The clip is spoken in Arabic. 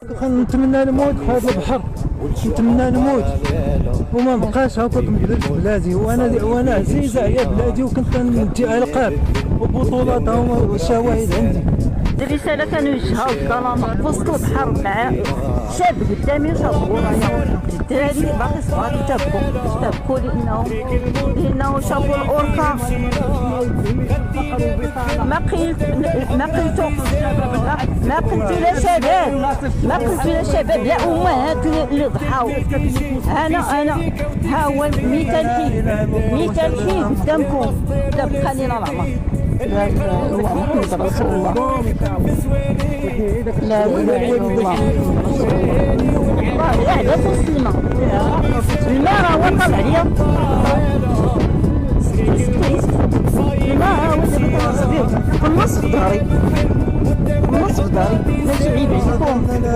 نتمنى نموت في هذا البحر، نتمنى نموت وما نبقاش هاكا نجلس في بلادي، وانا عزيزه على بلادي وكنت ندي القاب وبطولات وشواهد عندي. الرسالة كنوجهها للظلامة في وسط البحر مع شاب قدامي وشاب ورايا، الدراري باقي صغار يتابعوا لأنه شافوا الأوركا ما قلت لا شباب لا أمهات اللي ضحاو. أنا ها هو مثال حي قدامكم، بقى لينا العمر. لا اله الا الله محمد رسول الله. لا اله الا الله والله يحدث السلمى. الماء راه هو طلع ليا، الماء هو دابا في النص في ظهري، ماشي عيب عليكم.